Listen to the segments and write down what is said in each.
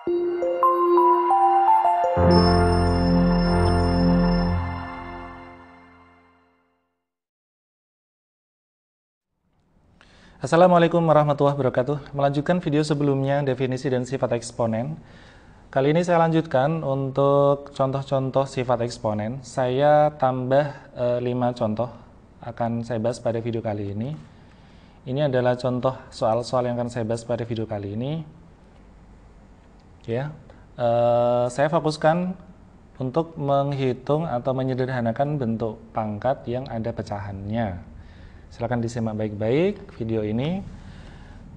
Assalamualaikum warahmatullahi wabarakatuh. Melanjutkan video sebelumnya, definisi dan sifat eksponen. Kali ini saya lanjutkan untuk contoh-contoh sifat eksponen. Saya tambah 5 contoh akan saya bahas pada video kali ini. Ini adalah contoh soal-soal yang akan saya bahas pada video kali ini. Ya, saya fokuskan untuk menghitung atau menyederhanakan bentuk pangkat yang ada pecahannya. Silahkan disimak baik-baik video ini.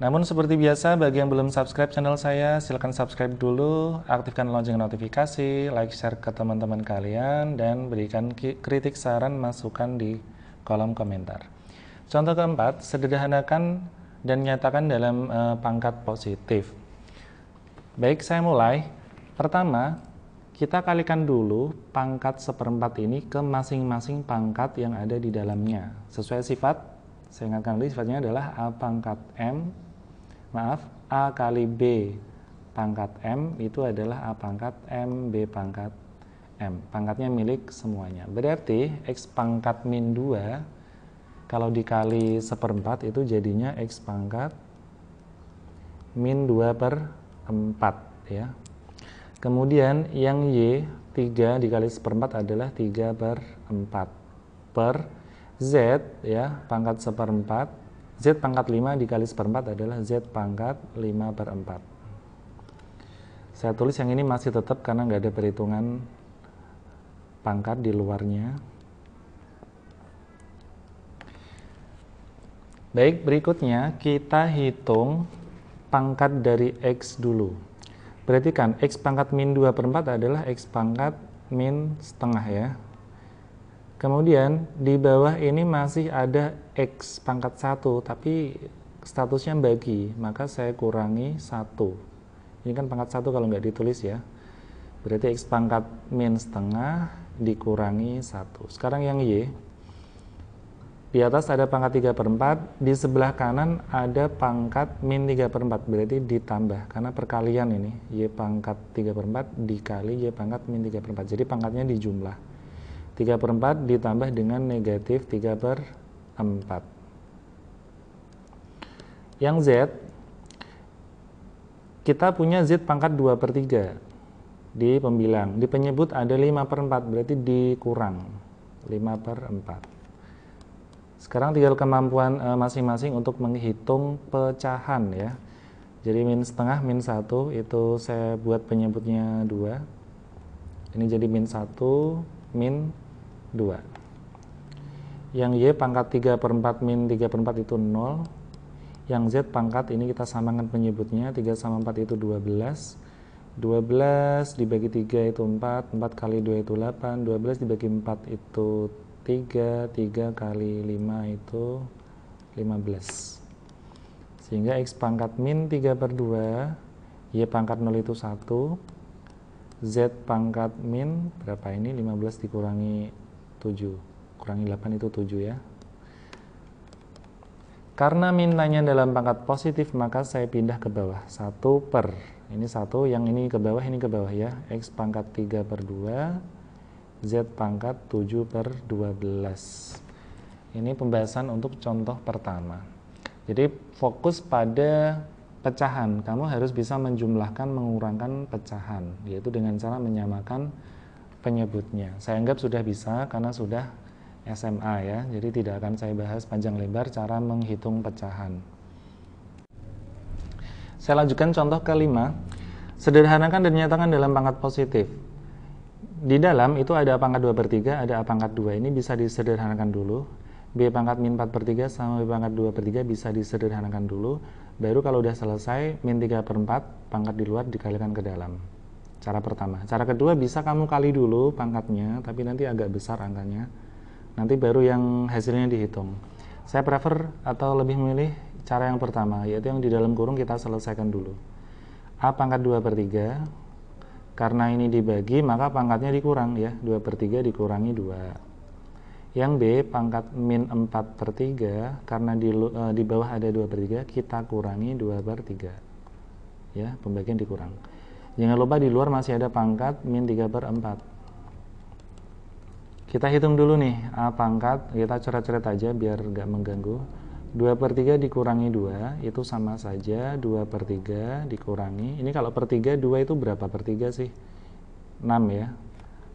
Namun seperti biasa, bagi yang belum subscribe channel saya, silahkan subscribe dulu, aktifkan lonceng notifikasi, like, share ke teman-teman kalian, dan berikan kritik, saran, masukan di kolom komentar. Contoh keempat, sederhanakan dan nyatakan dalam pangkat positif. Baik, saya mulai. Pertama, kita kalikan dulu pangkat seperempat ini ke masing-masing pangkat yang ada di dalamnya. Sesuai sifat, saya ingatkan lagi sifatnya adalah A pangkat M, A kali B pangkat M itu adalah A pangkat M, B pangkat M. Pangkatnya milik semuanya. Berarti X pangkat min 2, kalau dikali seperempat itu jadinya X pangkat min 2 per 4 ya. Kemudian yang Y 3 dikali seperempat adalah 3 per 4 per Z ya, pangkat seperempat, Z pangkat 5 dikali seperempat adalah Z pangkat 5 per 4. Saya tulis yang ini masih tetap karena nggak ada perhitungan pangkat di luarnya. Baik, berikutnya kita hitung pangkat dari X dulu. Perhatikan, X pangkat min 2 per 4 adalah X pangkat min setengah ya. Kemudian di bawah ini masih ada X pangkat 1, tapi statusnya bagi, maka saya kurangi 1. Ini kan pangkat 1 kalau nggak ditulis ya. Berarti X pangkat min setengah dikurangi 1. Sekarang yang Y. Di atas ada pangkat 3 per 4, di sebelah kanan ada pangkat min 3 per 4, berarti ditambah, karena perkalian ini, Y pangkat 3 per 4 dikali Y pangkat min 3 per 4, jadi pangkatnya dijumlah. 3 per 4 ditambah dengan negatif 3 per 4. Yang Z, kita punya Z pangkat 2 per 3 di pembilang, di penyebut ada 5 per 4, berarti dikurang 5 per 4. Sekarang tinggal kemampuan masing-masing untuk menghitung pecahan ya. Jadi min setengah min 1 itu saya buat penyebutnya 2. Ini jadi min 1 min 2. Yang Y pangkat 3 per 4 min 3 per 4 itu 0. Yang Z pangkat ini kita samakan penyebutnya, 3 sama 4 itu 12. 12 dibagi 3 itu 4, 4 kali 2 itu 8, 12 dibagi 4 itu 3 kali 5 itu 15. Sehingga X pangkat min 3 per 2, Y pangkat 0 itu 1, Z pangkat min berapa ini? 15 dikurangi 7, kurangi 8 itu 7 ya. Karena mintanya dalam pangkat positif, maka saya pindah ke bawah, 1 per, ini 1, yang ini ke bawah ya, X pangkat 3 per 2, Z pangkat 7 per 12. Ini pembahasan untuk contoh pertama. Jadi fokus pada pecahan. Kamu harus bisa menjumlahkan, mengurangkan pecahan, yaitu dengan cara menyamakan penyebutnya. Saya anggap sudah bisa karena sudah SMA ya. Jadi tidak akan saya bahas panjang lebar cara menghitung pecahan. Saya lanjutkan contoh kelima. Sederhanakan dan nyatakan dalam pangkat positif. Di dalam itu ada A pangkat 2 per 3, ada A pangkat 2, ini bisa disederhanakan dulu. B pangkat min 4 per 3 sama B pangkat 2 per 3 bisa disederhanakan dulu. Baru kalau udah selesai, min 3 per 4, pangkat di luar dikalikan ke dalam. Cara pertama. Cara kedua bisa kamu kali dulu pangkatnya, tapi nanti agak besar angkanya. Nanti baru yang hasilnya dihitung. Saya prefer atau lebih memilih cara yang pertama, yaitu yang di dalam kurung kita selesaikan dulu. A pangkat 2 per 3, karena ini dibagi, maka pangkatnya dikurang ya, 2 per 3 dikurangi 2. Yang B, pangkat min 4 per 3, karena di bawah ada 2 per 3, kita kurangi 2 per 3. Ya, pembagian dikurang. Jangan lupa di luar masih ada pangkat min 3/4. Kita hitung dulu nih, A pangkat, kita coret-coret aja biar nggak mengganggu. 2/3 dikurangi 2, itu sama saja 2/3 dikurangi. Ini kalau per 3, 2 itu berapa per 3 sih? 6 ya.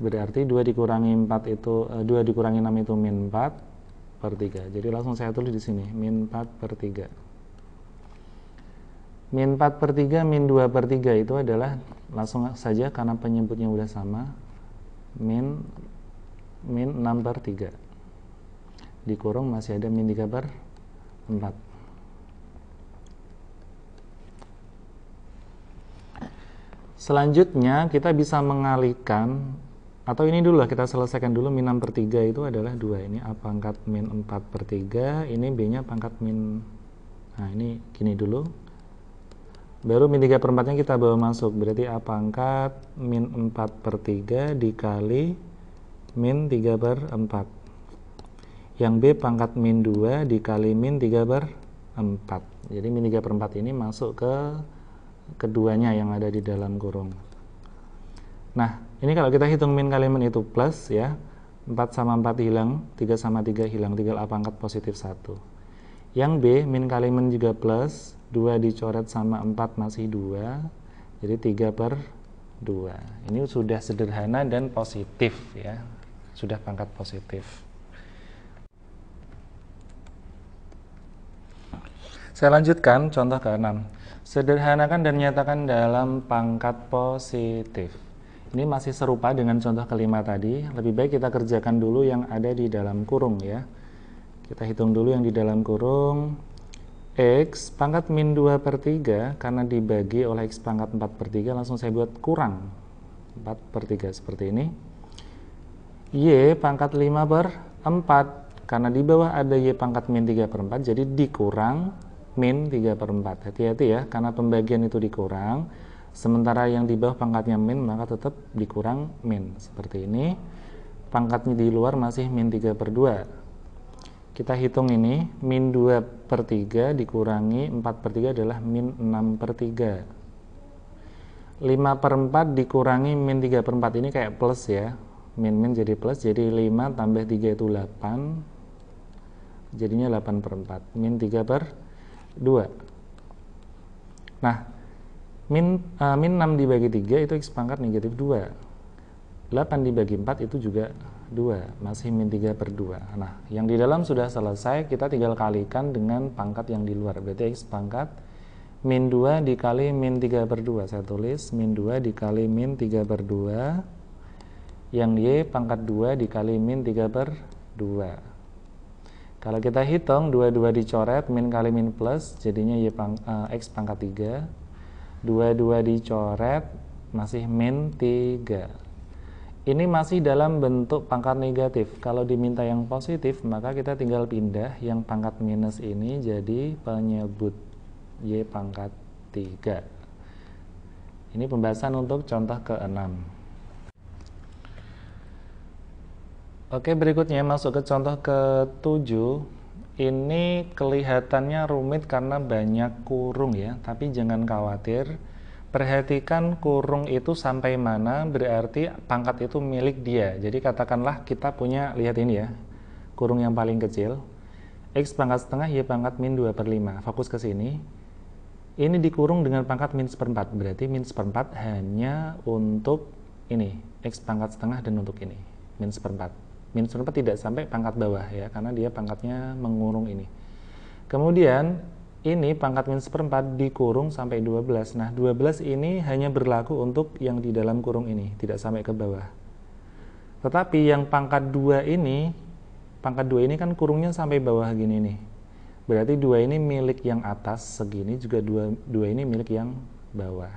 Berarti 2 dikurangi 4 itu, 2 dikurangi 6 itu min 4/3. Jadi langsung saya tulis di sini, min 4/3. Min 4/3, min 2/3 itu adalah langsung saja karena penyebutnya udah sama, min 6/3. Dikurung masih ada min 3/4. Selanjutnya kita bisa mengalihkan, atau ini dulu lah kita selesaikan dulu. Min 6/3 itu adalah 2. Ini A pangkat min 4/3, ini B nya pangkat min, nah ini gini dulu. Baru min 3/4 nya kita bawa masuk, berarti A pangkat min 4/3 dikali min 3/4. Yang B pangkat min 2 dikali min 3/4. Jadi min 3/4 ini masuk ke keduanya yang ada di dalam kurung. Nah, ini kalau kita hitung min kali min itu plus ya. 4 sama 4 hilang, 3 sama 3 hilang, tinggal A pangkat positif 1. Yang B, min kali min juga plus, 2 dicoret sama 4 masih 2, jadi 3/2. Ini sudah sederhana dan positif ya, sudah pangkat positif. Saya lanjutkan contoh ke-6. Sederhanakan dan nyatakan dalam pangkat positif. Ini masih serupa dengan contoh ke-5 tadi, lebih baik kita kerjakan dulu yang ada di dalam kurung ya. Kita hitung dulu yang di dalam kurung. X pangkat min 2/3 karena dibagi oleh X pangkat 4/3, langsung saya buat kurang 4/3 seperti ini. Y pangkat 5/4 karena di bawah ada Y pangkat min 3/4, jadi dikurang min 3/4. Hati-hati ya, karena pembagian itu dikurang, sementara yang di bawah pangkatnya min, maka tetap dikurang min. Seperti ini. Pangkatnya di luar masih min 3/2. Kita hitung ini, min 2/3 dikurangi 4/3 adalah min 6/3. 5/4 dikurangi min 3/4, ini kayak plus ya. Min jadi plus, jadi 5 tambah 3 itu 8. Jadinya 8/4. Min 3/2. Nah, min 6 dibagi 3 itu X pangkat negatif 2. 8 dibagi 4 itu juga 2, masih min 3/2. Nah, yang di dalam sudah selesai, kita tinggal kalikan dengan pangkat yang di luar. Berarti X pangkat min 2 dikali min 3/2. Saya tulis min 2 dikali min 3/2. Yang Y pangkat 2 dikali min 3/2. Kalau kita hitung, 2 dicoret, min kali min plus, jadinya X pangkat 3. 2 dicoret, masih min 3. Ini masih dalam bentuk pangkat negatif. Kalau diminta yang positif, maka kita tinggal pindah yang pangkat minus ini jadi penyebut Y pangkat 3. Ini pembahasan untuk contoh ke-6. Oke, berikutnya masuk ke contoh ke-7. Ini kelihatannya rumit karena banyak kurung ya, tapi jangan khawatir. Perhatikan kurung itu sampai mana, berarti pangkat itu milik dia. Jadi katakanlah kita punya, lihat ini ya, kurung yang paling kecil, X pangkat setengah, Y pangkat min 2/5. Fokus ke sini. Ini dikurung dengan pangkat min 1/4, berarti min 1/4 hanya untuk ini, X pangkat setengah dan untuk ini, min 1/4. Min 1/4 tidak sampai pangkat bawah ya, karena dia pangkatnya mengurung ini. Kemudian ini pangkat min 1/4 dikurung sampai 12. Nah, 12 ini hanya berlaku untuk yang di dalam kurung ini, tidak sampai ke bawah. Tetapi yang pangkat 2 ini, kan kurungnya sampai bawah gini nih. Berarti 2 ini milik yang atas segini, juga 2 ini milik yang bawah.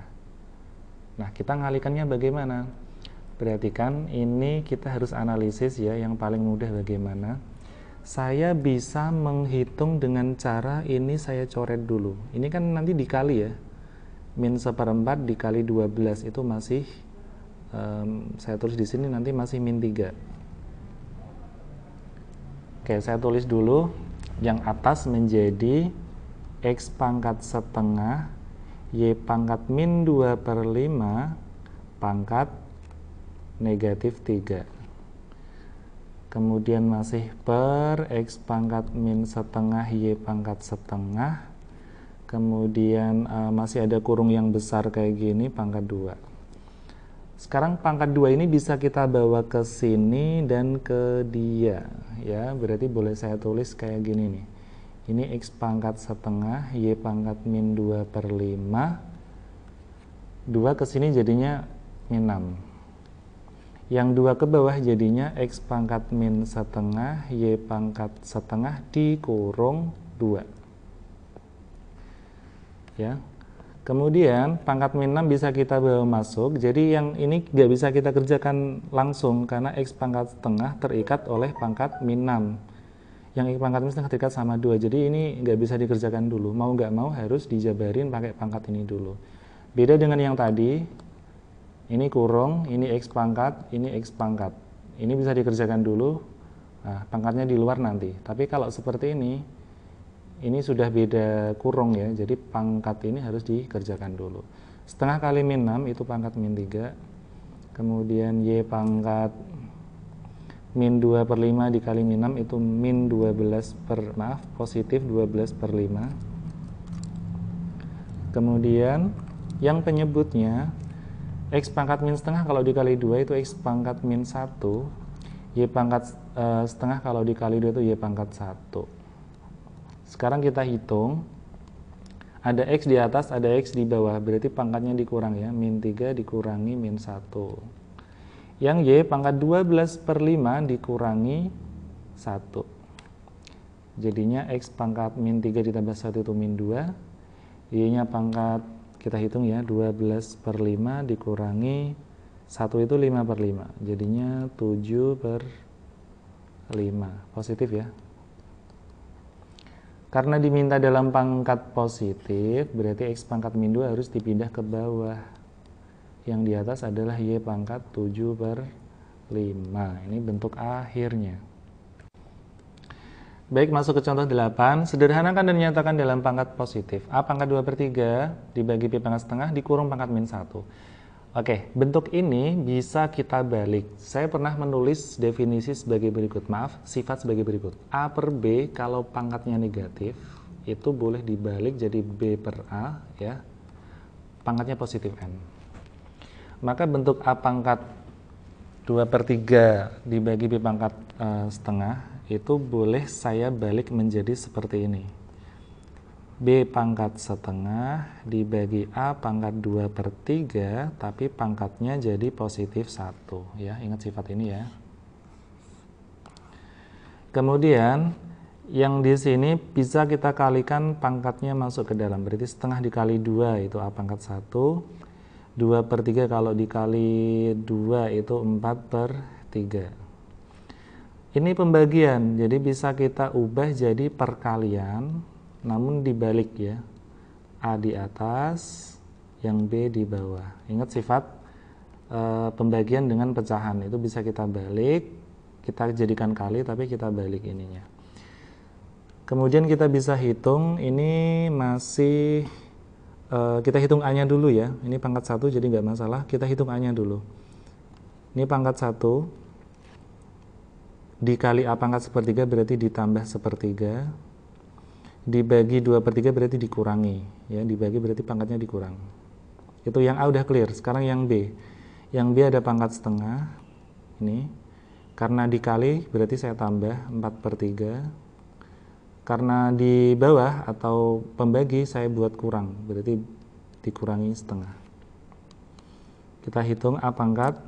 Nah, kita ngalikannya bagaimana? Perhatikan, ini kita harus analisis ya, yang paling mudah bagaimana. Saya bisa menghitung dengan cara ini, saya coret dulu. Ini kan nanti dikali ya. Min 1/4 dikali 12 itu masih, saya tulis di sini nanti masih min 3. Oke, saya tulis dulu. Yang atas menjadi X pangkat setengah, Y pangkat min 2 per 5 pangkat negatif 3. Kemudian masih per X pangkat min setengah Y pangkat setengah. Kemudian masih ada kurung yang besar kayak gini, pangkat 2. Sekarang pangkat 2 ini bisa kita bawa ke sini dan ke dia, ya. Berarti boleh saya tulis kayak gini nih. Ini X pangkat setengah, Y pangkat min 2 per 5. 2 ke sini jadinya min 6. Yang 2 ke bawah jadinya X pangkat min setengah, Y pangkat setengah dikurung 2. Ya. Kemudian pangkat min 6 bisa kita bawa masuk, jadi yang ini nggak bisa kita kerjakan langsung karena X pangkat setengah terikat oleh pangkat min 6. Yang X pangkat min setengah terikat sama 2, jadi ini nggak bisa dikerjakan dulu, mau nggak mau harus dijabarin pakai pangkat ini dulu. Beda dengan yang tadi, ini kurung, ini X pangkat, ini X pangkat. Ini bisa dikerjakan dulu, nah, pangkatnya di luar nanti. Tapi kalau seperti ini sudah beda kurung ya, jadi pangkat ini harus dikerjakan dulu. Setengah kali min 6 itu pangkat min 3. Kemudian Y pangkat min 2 per 5 dikali min 6 itu min 12 per, maaf, positif 12 per 5. Kemudian yang penyebutnya X pangkat min setengah kalau dikali 2 itu X pangkat min 1. Y pangkat setengah kalau dikali 2 itu Y pangkat 1. Sekarang kita hitung, ada X di atas, ada X di bawah, berarti pangkatnya dikurang ya, min 3 dikurangi min 1. Yang Y pangkat 12 per 5 dikurangi 1. Jadinya X pangkat min 3 ditambah 1 itu min 2. Y-nya pangkat, kita hitung ya, 12 per 5 dikurangi 1 itu 5 per 5. Jadinya 7 per 5, positif ya. Karena diminta dalam pangkat positif, berarti X pangkat min 2 harus dipindah ke bawah. Yang di atas adalah Y pangkat 7 per 5. Ini bentuk akhirnya. Baik, masuk ke contoh 8. Sederhanakan dan nyatakan dalam pangkat positif. A pangkat 2 per 3 dibagi B pangkat setengah dikurung pangkat min 1. Oke, bentuk ini bisa kita balik. Saya pernah menulis definisi sebagai berikut, sifat sebagai berikut. A per B kalau pangkatnya negatif, itu boleh dibalik jadi B per A, ya. Pangkatnya positif N. Maka bentuk A pangkat 2 per 3 dibagi B pangkat setengah, itu boleh saya balik menjadi seperti ini. B pangkat setengah dibagi A pangkat 2 per 3, tapi pangkatnya jadi positif 1. Ya, ingat sifat ini ya. Kemudian, yang di sini bisa kita kalikan pangkatnya masuk ke dalam. Berarti setengah dikali 2 itu A pangkat 1. 2 per 3 kalau dikali 2 itu 4 per 3. Ini pembagian, jadi bisa kita ubah jadi perkalian. Namun dibalik ya, A di atas, yang B di bawah. Ingat sifat pembagian dengan pecahan, itu bisa kita balik, kita jadikan kali, tapi kita balik ininya. Kemudian kita bisa hitung, ini masih, kita hitung A-nya dulu ya, ini pangkat 1 jadi nggak masalah, kita hitung A-nya dulu. Ini pangkat 1, dikali A pangkat sepertiga berarti ditambah sepertiga. Dibagi 2 per 3 berarti dikurangi ya, dibagi berarti pangkatnya dikurang. Itu yang A udah clear. Sekarang yang B ada pangkat setengah ini, karena dikali berarti saya tambah 4 per 3. Karena di bawah atau pembagi saya buat kurang, berarti dikurangi setengah. Kita hitung A pangkat,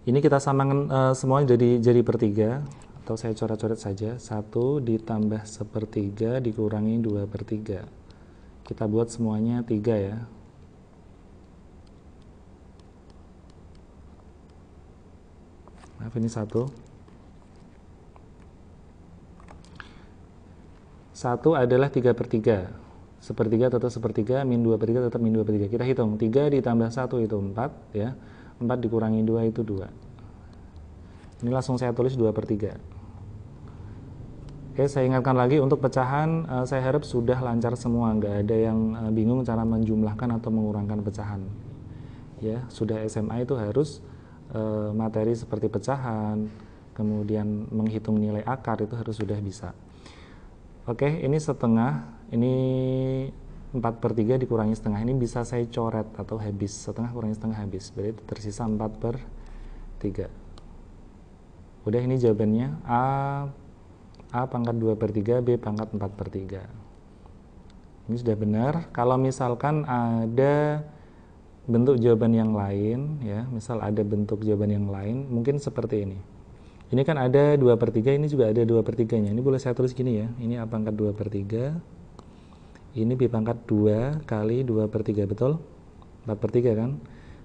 ini kita samakan semua jadi per 3. Atau saya coret-coret saja, 1 ditambah sepertiga dikurangi 2 per 3. Kita buat semuanya 3 ya. Maaf, ini 1. 1 adalah 3 per 3. Sepertiga tetap sepertiga, min 2 per 3 tetap min 2 per 3. Kita hitung, 3 ditambah 1 itu 4 ya. 4 dikurangi 2 itu 2. Ini langsung saya tulis 2 per 3. Oke, saya ingatkan lagi untuk pecahan, saya harap sudah lancar semua, nggak ada yang bingung cara menjumlahkan atau mengurangkan pecahan. Ya, sudah SMA itu harus materi seperti pecahan, kemudian menghitung nilai akar itu harus sudah bisa. Oke, ini setengah, ini 4/3 dikurangi setengah, ini bisa saya coret atau habis, setengah kurangi setengah habis, berarti tersisa 4/3. Udah, ini jawabannya A pangkat 2/3, B pangkat 4/3. Ini sudah benar. Kalau misalkan ada bentuk jawaban yang lain, ya, misal ada bentuk jawaban yang lain, mungkin seperti ini. Ini kan ada 2/3, ini juga ada 2/3-nya. Ini boleh saya tulis gini ya, ini A pangkat 2/3, ini B pangkat 2 kali 2/3, betul? 4/3 kan?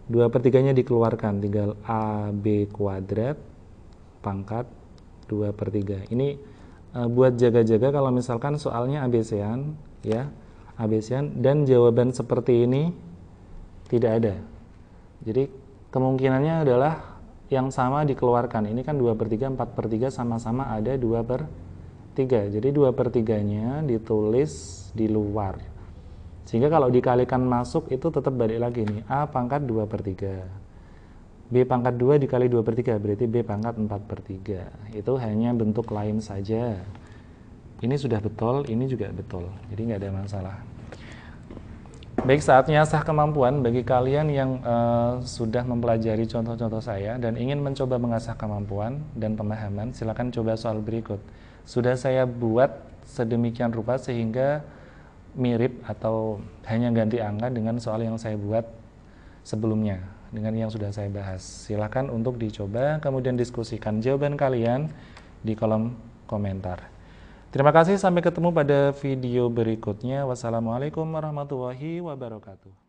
2/3-nya dikeluarkan, tinggal AB kuadrat pangkat 2/3. Ini buat jaga-jaga kalau misalkan soalnya ABC-an, ya, ABC-an dan jawaban seperti ini tidak ada. Jadi kemungkinannya adalah yang sama dikeluarkan. Ini kan 2/3, 4/3 sama-sama ada 2/3. Jadi 2/3-nya ditulis di luar. Sehingga kalau dikalikan masuk itu tetap balik lagi nih, A pangkat 2/3. B pangkat 2 dikali 2/3 berarti B pangkat 4/3. Itu hanya bentuk lain saja. Ini sudah betul, ini juga betul. Jadi nggak ada masalah. Baik, saatnya asah kemampuan bagi kalian yang sudah mempelajari contoh-contoh saya dan ingin mencoba mengasah kemampuan dan pemahaman, silakan coba soal berikut. Sudah saya buat sedemikian rupa sehingga mirip atau hanya ganti angka dengan soal yang saya buat sebelumnya, dengan yang sudah saya bahas. Silakan untuk dicoba, kemudian diskusikan jawaban kalian di kolom komentar. Terima kasih, sampai ketemu pada video berikutnya. Wassalamualaikum warahmatullahi wabarakatuh.